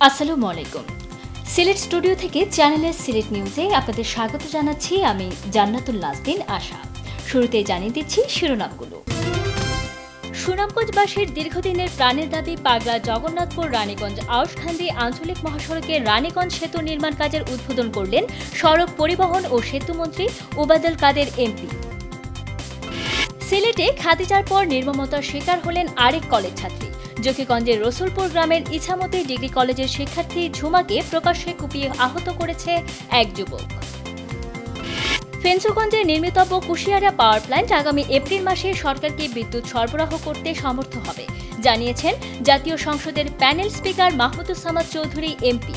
আসসালামু আলাইকুম। সিলেট স্টুডিও থেকে চ্যানেলের সিলেট নিউজে আপনাদের স্বাগত জানাচ্ছি আমি জান্নাতুল নাজনীন আশা। শুরুতেই জানিয়ে দিচ্ছি শিরোনামগুলো। সুনামগঞ্জবাসীর দীর্ঘদিনের প্রাণের দাবি পাগলা জগন্নাথপুর রানীগঞ্জ আউশখান্দি আঞ্চলিক মহাসড়কে রানীগঞ্জ সেতু নির্মাণ কাজের উদ্বোধন করলেন সড়ক পরিবহন ও সেতুমন্ত্রী ওবায়দুল কাদের এমপি। সিলেটে খাদিজার পর নির্মমতার শিকার হলেন আরেক কলেজ ছাত্রী। জকিগঞ্জের রসুলপুর গ্রামের ইছামতি ডিগ্রি কলেজের শিক্ষার্থী ঝুমাকে প্রকাশ্যে কুপিয়ে আহত করেছে এক যুবক। ফেঞ্চুগঞ্জে নির্মিতব্য কুশিয়ারা পাওয়ার প্ল্যান্ট আগামী এপ্রিল মাসে সরকারকে বিদ্যুৎ সরবরাহ করতে সমর্থ হবে, জানিয়েছেন জাতীয় সংসদের panel speaker Mahmudus Samad Chowdhury MP.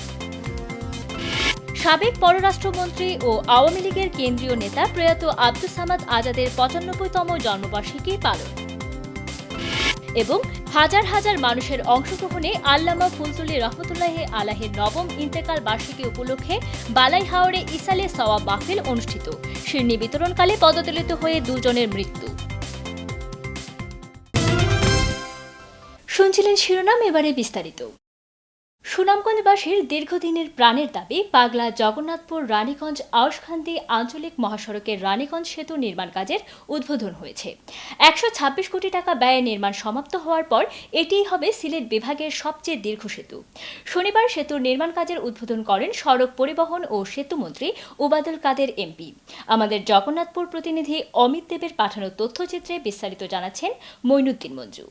সাবেক পররাষ্ট্রমন্ত্রী ও আওয়ামী লীগের কেন্দ্রীয় নেতা প্রয়াত আব্দুস সামাদ আজাদের ৯৫তম জন্মবার্ষিকী পালন এবং হাজার হাজার মানুষের অংশগ্রহণে আল্লামা ফুলতুলি রহমতুল্লাহি আলাইহির নবম ইন্তেকাল বার্ষিকী উপলক্ষে বালাইহাওরে ইসালে সওয়াব মাহফিল অনুষ্ঠিত। শিরনি বিতরণকালে পদদলিত হয়ে দুজনের মৃত্যু। শুনছিলেন শিরোনাম, এবারে বিস্তারিত। সুনামগঞ্জবাসীর দীর্ঘদিনের প্রাণের দাবি পাগলা জগন্নাথপুর রানীগঞ্জ আউশখান্দি আঞ্চলিক মহাসড়কের রানীগঞ্জ সেতু নির্মাণ কাজের উদ্বোধন হয়েছে। ১২৬ কোটি টাকা ব্যয়ে নির্মাণ সমাপ্ত হওয়ার পর এটিই হবে সিলেট বিভাগের সবচেয়ে দীর্ঘ সেতু। শনিবার সেতুর নির্মাণ কাজের উদ্বোধন করেন সড়ক পরিবহন ও সেতুমন্ত্রী ওবায়দুল কাদের এমপি। আমাদের জগন্নাথপুর প্রতিনিধি অমিত দেবের পাঠানো তথ্যচিত্রে বিস্তারিত জানাচ্ছেন মইনুদ্দিন মঞ্জু।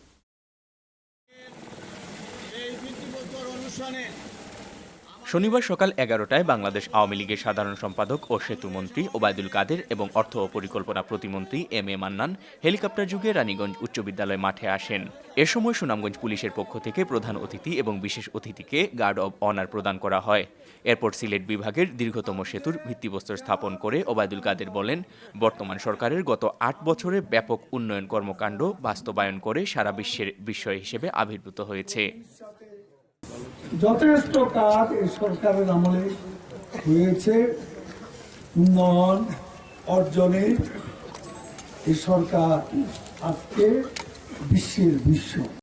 শনিবার সকাল ১১টায় বাংলাদেশ আওয়ামী লীগের সাধারণ সম্পাদক ও সেতুমন্ত্রী ওবায়দুল কাদের এবং অর্থ ও পরিকল্পনা প্রতিমন্ত্রী এম এ মান্নান হেলিকপ্টার যুগে রানীগঞ্জ উচ্চ বিদ্যালয় মাঠে আসেন। এ সময় সুনামগঞ্জ পুলিশের পক্ষ থেকে প্রধান অতিথি এবং বিশেষ অতিথিকে গার্ড অব অনার প্রদান করা হয়। এরপর সিলেট বিভাগের দীর্ঘতম সেতুর ভিত্তিপ্রস্তর স্থাপন করে ওবায়দুল কাদের বলেন, বর্তমান সরকারের গত ৮ বছরে ব্যাপক উন্নয়ন কর্মকাণ্ড বাস্তবায়ন করে সারা বিশ্বের বিস্ময় হিসেবে আবির্ভূত হয়েছে। যথেষ্ট কাজ এই সরকারের আমলে হয়েছে। উন্নয়ন অর্জনে এই সরকার আজকে বিশ্বের বিস্ময়।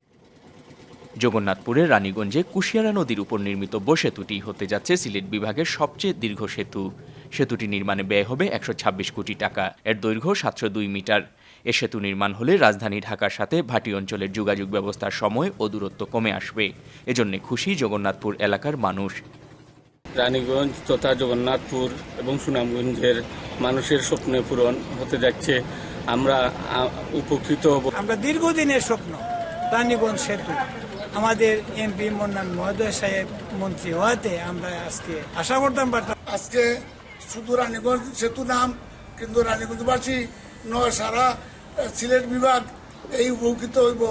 জগন্নাথপুরের রানীগঞ্জে কুশিয়ারা নদীর উপর নির্মিত সেতুটি হতে যাচ্ছে সিলেট বিভাগের সবচেয়ে দীর্ঘ সেতু। সেতুটি নির্মাণে ব্যয় হবে ১২৬ কোটি টাকা। এর দৈর্ঘ্য ৭০২ মিটার। এ সেতু নির্মাণ হলে রাজধানী ঢাকার সাথে ভাটি অঞ্চলের যোগাযোগ ব্যবস্থার সময় ও দূরত্ব কমে আসবে। এজন্য খুশি জগন্নাথপুর এলাকার মানুষ। রানীগঞ্জ তথা জগন্নাথপুর এবং সুনামগঞ্জের মানুষের স্বপ্ন পূরণ হতে যাচ্ছে। আমরা উপকৃত হব। আমরা দীর্ঘদিনের স্বপ্ন রানীগঞ্জ সেতু আমাদের এমপি মন্নান মহোদয় সাহেব মন্ত্রী হওয়াতে আমরা আজকে আশা করতাম পারতাম। আজকে শুধু রানীগঞ্জ সেতু নাম, কিন্তু রানীগঞ্জবাসী নয় সারা সিলেট বিভাগ এই উপকৃত হইব।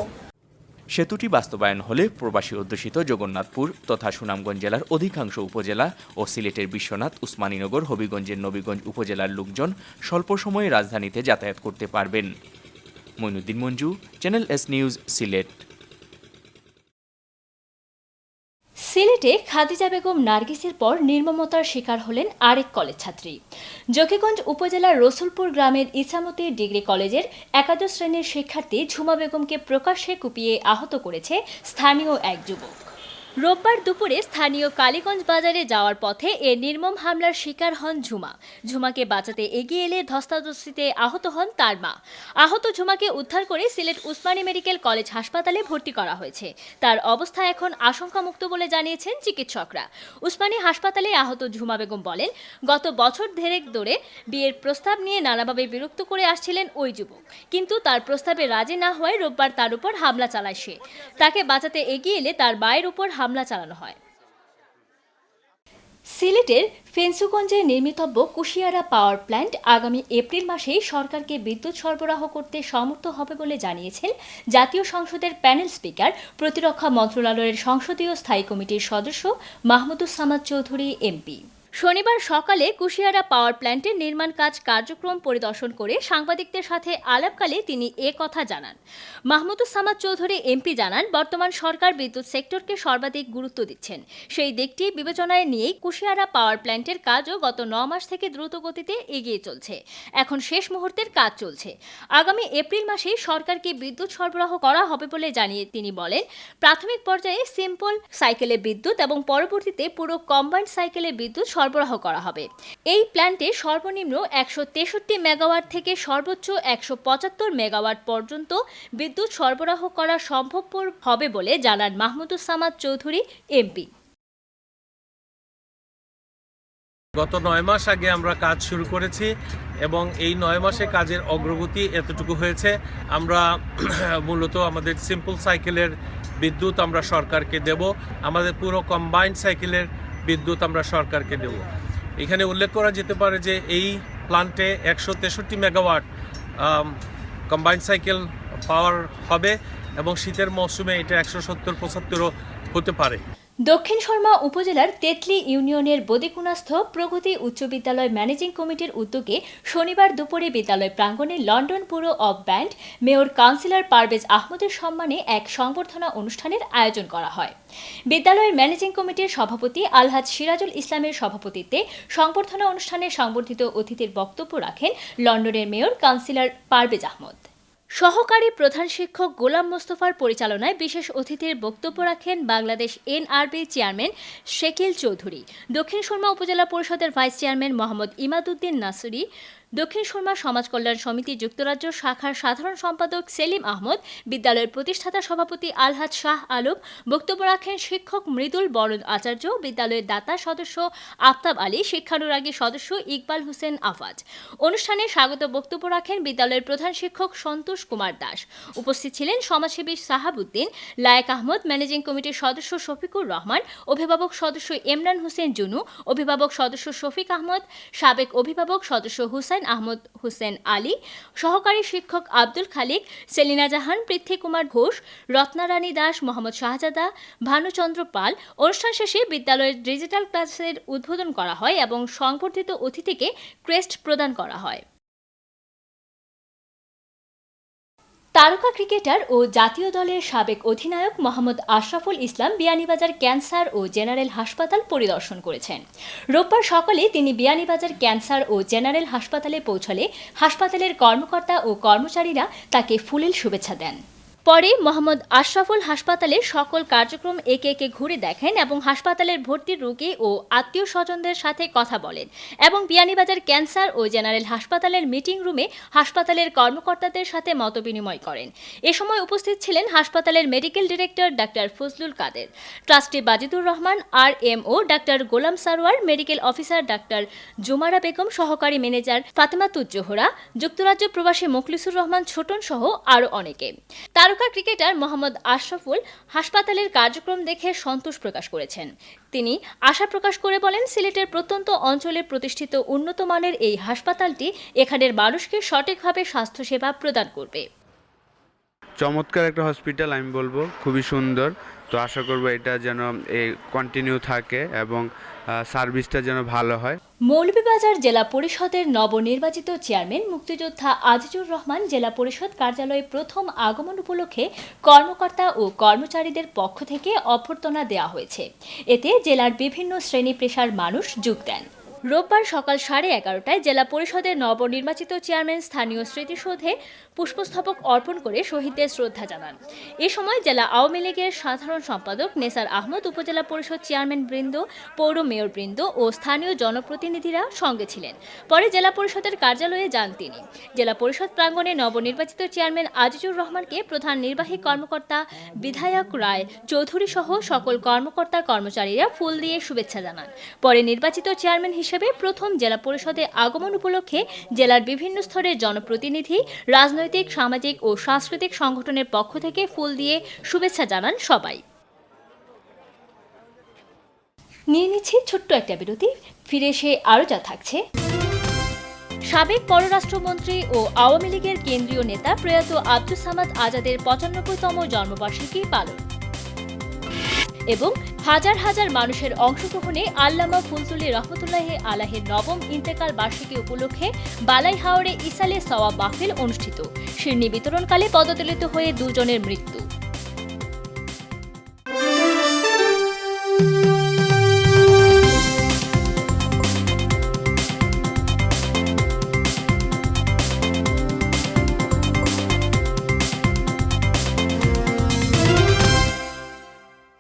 সেতুটি বাস্তবায়ন হলে প্রবাসী অধ্যুষিত জগন্নাথপুর তথা সুনামগঞ্জ জেলার অধিকাংশ উপজেলা ও সিলেটের বিশ্বনাথ, উসমানীনগর, হবিগঞ্জের নবীগঞ্জ উপজেলার লোকজন স্বল্প সময়ে রাজধানীতে যাতায়াত করতে পারবেন। Moinuddin Manju, channel S news, Sylhet. সিলেটে খাদিজা বেগম নার্গিসের পর নির্মমতার শিকার হলেন আরেক কলেজ ছাত্রী। জকিগঞ্জ উপজেলার রসুলপুর গ্রামের ইছামতি ডিগ্রি কলেজের একাদশ শ্রেণীর শিক্ষার্থী ঝুমা বেগমকে প্রকাশ্যে কুপিয়ে আহত করেছে স্থানীয় এক যুবক। রোববার দুপুরে স্থানীয় কালীগঞ্জ বাজারে যাওয়ার পথে এ নির্মম হামলার শিকার হন ঝুমা। ঝুমাকে বাঁচাতে এগিয়ে এলে ধস্তাধস্তিতে আহত হন তার মা। আহত ঝুমাকে উদ্ধার করে সিলেট উসমানী মেডিকেল কলেজ হাসপাতালে ভর্তি করা হয়েছে। তার অবস্থা এখন আশঙ্কামুক্ত বলে জানিয়েছেন চিকিৎসকরা। উসমানী হাসপাতালে আহত ঝুমা বেগম বলেন, গত বছর দেড়েক ধরে বিয়ের প্রস্তাব নিয়ে নানাভাবে বিরক্ত করে আসছিলেন ওই যুবক, কিন্তু তার প্রস্তাবে রাজি না হওয়ায় রোববার তার উপর হামলা চালায় সে। তাকে বাঁচাতে এগিয়ে এলে তার মায়ের উপর হামলা চালানো হয়। সিলেটের ফেঞ্চুগঞ্জে নির্মিতব্য কুশিয়ারা পাওয়ার প্ল্যান্ট আগামী এপ্রিল মাসেই সরকারকে বিদ্যুৎ সরবরাহ করতে সমর্থ হবে বলে জানিয়েছেন জাতীয় সংসদের প্যানেল স্পিকার, প্রতিরক্ষা মন্ত্রণালয়ের সংসদীয় স্থায়ী কমিটির সদস্য মাহমুদুস সামাদ চৌধুরী এমপি। শনিবার সকালে কুশিয়ারা পাওয়ার প্ল্যান্টের নির্মাণ কার্যক্রম পরিদর্শন করে সাংবাদিকদের সাথে আলাপকালে তিনি কথা জানান। মাহমুদুস সামাদ চৌধুরী এমপি জানান, বর্তমান সরকার বিদ্যুৎ সেক্টরকে সর্বাধিক গুরুত্ব দিচ্ছেন। সেই দিকটি বিবেচনায় নিয়েই কুশিয়ারা পাওয়ার প্ল্যান্টের কাজও গত 9 মাস থেকে দ্রুত গতিতে এগিয়ে চলছে। এখন শেষ মুহূর্তের কাজ চলছে। আগামী এপ্রিল মাসেই সরকারকে বিদ্যুৎ সরবরাহ করা হবে বলে জানিয়ে তিনি বলেন, প্রাথমিক পর্যায়ে সিম্পল সাইকেলে বিদ্যুৎ এবং পরবর্তীতে পুরো কম্বাইন্ড সাইকেলে বিদ্যুৎ সরবরাহ করা হবে। এই প্ল্যান্টে সর্বনিম্ন 163 মেগাওয়াট থেকে সর্বোচ্চ 175 মেগাওয়াট পর্যন্ত বিদ্যুৎ সরবরাহ করা সম্ভবপর হবে বলে জানান মাহমুদুস সামাদ চৌধুরী এমপি। গত 9 মাস আগে আমরা কাজ শুরু করেছি এবং এই 9 মাসে কাজের অগ্রগতি এতটুকু হয়েছে। আমরা মূলত আমাদের সিম্পল সাইকেলের বিদ্যুৎ আমরা সরকারকে দেব, আমাদের পুরো কম্বাইন্ড সাইকেলের বিদ্যুৎ আমরা সরকারকে দেব। এখানে উল্লেখ করা যেতে পারে যে এই প্ল্যান্টে 163 মেগাওয়াট কম্বাইন্ড সাইকেল পাওয়ার হবে এবং শীতের মৌসুমে এটা 170-75ও হতে পারে। দক্ষিণ শর্মা উপজেলার তেতলি ইউনিয়নের বদিকুনাস্থ প্রগতি উচ্চ বিদ্যালয় ম্যানেজিং কমিটির উদ্যোগে শনিবার দুপুরে বিদ্যালয় প্রাঙ্গণে London bureau of band mayor councillor Parvez আহমদের সম্মানে এক সংবর্ধনা অনুষ্ঠানের আয়োজন করা হয়। বিদ্যালয়ের ম্যানেজিং কমিটির সভাপতি আলহাজ সিরাজুল ইসলামের সভাপতিত্বে সংবর্ধনা অনুষ্ঠানে সংবর্ধিত অতিথির বক্তব্য রাখেন লন্ডনের মেয়র কাউন্সিলর পারভেজ আহমদ। সহকারী প্রধান শিক্ষক গোলাম মোস্তফার পরিচালনায় বিশেষ অতিথির বক্তব্য রাখেন বাংলাদেশ এনআরবি চেয়ারম্যান শেকিল চৌধুরী, দক্ষিণ সুরমা উপজেলা পরিষদের ভাইস চেয়ারম্যান মোহাম্মদ ইমাদউদ্দিন নাসরি, দক্ষিণ সুরমা সমাজ কল্যাণ সমিতি যুক্তরাজ্য শাখার সাধারণ সম্পাদক সেলিম আহমদ, বিদ্যালয়ের প্রতিষ্ঠাতা সভাপতি আলহাজ শাহ আলম। বক্তব্য রাখেন শিক্ষক মৃদুল বরদ আচার্য, বিদ্যালয়ের দাতা সদস্য আফতাব আলী, শিক্ষানুরাগী সদস্য ইকবাল হোসেন আফাজ। অনুষ্ঠানে স্বাগত বক্তব্য রাখেন বিদ্যালয়ের প্রধান শিক্ষক সন্তোষ কুমার দাস। উপস্থিত ছিলেন সমাজসেবী সাহাবুদ্দিন, লায়েক আহমদ, ম্যানেজিং কমিটির সদস্য শফিকুর রহমান, অভিভাবক সদস্য ইমরান হোসেন জুনু, অভিভাবক সদস্য শফিক আহমদ, সাবেক অভিভাবক সদস্য হুসাইন আহমদ হুসেন আলী, সহকারী শিক্ষক আব্দুল খালিক, সেলিনা জাহান, পৃথ্বী কুমার ঘোষ, রত্নারানী দাস, মোহাম্মদ শাহজাদা, ভানুচন্দ্র পাল। অনুষ্ঠান শেষে বিদ্যালয়ের ডিজিটাল ক্লাসের উদ্বোধন করা হয় এবং সংবর্ধিত অতিথিকে ক্রেস্ট প্রদান করা হয়। তারকা ক্রিকেটার ও জাতীয় দলের সাবেক অধিনায়ক মোহাম্মদ আশরাফুল ইসলাম বিয়ানীবাজার ক্যান্সার ও জেনারেল হাসপাতাল পরিদর্শন করেছেন। রোববার সকালে তিনি বিয়ানীবাজার ক্যান্সার ও জেনারেল হাসপাতালে পৌঁছলে হাসপাতালের কর্মকর্তা ও কর্মচারীরা তাকে ফুলেল শুভেচ্ছা দেন। পরে মোহাম্মদ আশরাফুল হাসপাতালের সকল কার্যক্রম একে ঘুরে দেখেন এবং হাসপাতালের ভর্তি রোগী ও আত্মীয় স্বজনদের সাথে কথা বলেন এবং বিয়ানীবাজার ক্যান্সার ও জেনারেল হাসপাতালের মিটিং রুমে হাসপাতালের কর্মকর্তাদের সাথে মতবিনিময় করেন। এ সময় উপস্থিত ছিলেন হাসপাতালের medical director doctor Fazlul Kader, trustee Bajidur Rahman, RMO doctor Golam Sarwar, medical officer doctor Jumara Begum, সহকারী ম্যানেজার ফাতেমাতুজ জোহরা, যুক্তরাজ্য প্রবাসী মুখলিসুর রহমান ছোটন সহ আরও অনেকে। তারকা ক্রিকেটার মোহাম্মদ আশরাফুল হাসপাতালের কার্যক্রম দেখে সন্তোষ প্রকাশ করেছেন। তিনি আশা প্রকাশ করে বলেন, সিলেটের প্রত্যন্ত অঞ্চলে প্রতিষ্ঠিত উন্নত মানের এই হাসপাতালটি এখানের মানুষকে সঠিকভাবে স্বাস্থ্যসেবা প্রদান করবে। চমৎকার একটা হসপিটাল আমি বলবো, খুবই সুন্দর। তো আশা করবো এটা যেন কন্টিনিউ থাকে এবং সার্ভিসটা যেন ভালো হয়। মৌলভীবাজার জেলা পরিষদের নবনির্বাচিত চেয়ারম্যান মুক্তিযোদ্ধা আজিজুর রহমান জেলা পরিষদ কার্যালয়ে প্রথম আগমন উপলক্ষে কর্মকর্তা ও কর্মচারীদের পক্ষ থেকে অভ্যর্থনা দেওয়া হয়েছে। এতে জেলার বিভিন্ন শ্রেণী পেশার মানুষ যোগ দেন। রোববার সকাল 11:30টায় জেলা পরিষদের নবনির্বাচিত চেয়ারম্যান স্থানীয় স্মৃতিসৌধে পুষ্পস্তবক অর্পণ করে শহীদদের শ্রদ্ধা জানান। এ সময় জেলা আওয়ামী লীগের সাধারণ সম্পাদক নেসার আহমদ, উপজেলা পরিষদ চেয়ারম্যান বৃন্দ, পৌর মেয়র বৃন্দ ও স্থানীয় জনপ্রতিনিধিরা সঙ্গে ছিলেন। পরে জেলা পরিষদের কার্যালয়ে যান তিনি। জেলা পরিষদ প্রাঙ্গণে নবনির্বাচিত চেয়ারম্যান আজিজুর রহমানকে প্রধান নির্বাহী কর্মকর্তা বিধায়ক রায় চৌধুরী সহ সকল কর্মকর্তা কর্মচারীরা ফুল দিয়ে শুভেচ্ছা জানান। পরে নির্বাচিত চেয়ারম্যান হিসেবে প্রথম জেলা পরিষদে আগমন উপলক্ষে জেলার বিভিন্ন স্তরের জনপ্রতিনিধি, রাজনৈতিক, সামাজিক ও সাংস্কৃতিক সংগঠনের পক্ষ থেকে ফুল দিয়ে শুভেচ্ছা জানান সবাই। নিয়ে নিচ্ছি ছোট্ট একটা বিরতি, ফিরে এসে আরও যা থাকছে। সাবেক পররাষ্ট্রমন্ত্রী ও আওয়ামী লীগের কেন্দ্রীয় নেতা প্রয়াত আব্দুস সামাদ আজাদের 95তম জন্মবার্ষিকী পালন এবং হাজার হাজার মানুষের অংশগ্রহণে আল্লামা ফুলতুলি রহমতুল্লাহি আলাইহির নবম ইন্তেকাল বার্ষিকী উপলক্ষে বালাই হাওরে ইসালে সওয়াব মাহফিল অনুষ্ঠিত। শিরনি বিতরণকালে পদদলিত হয়ে 2 জনের মৃত্যু।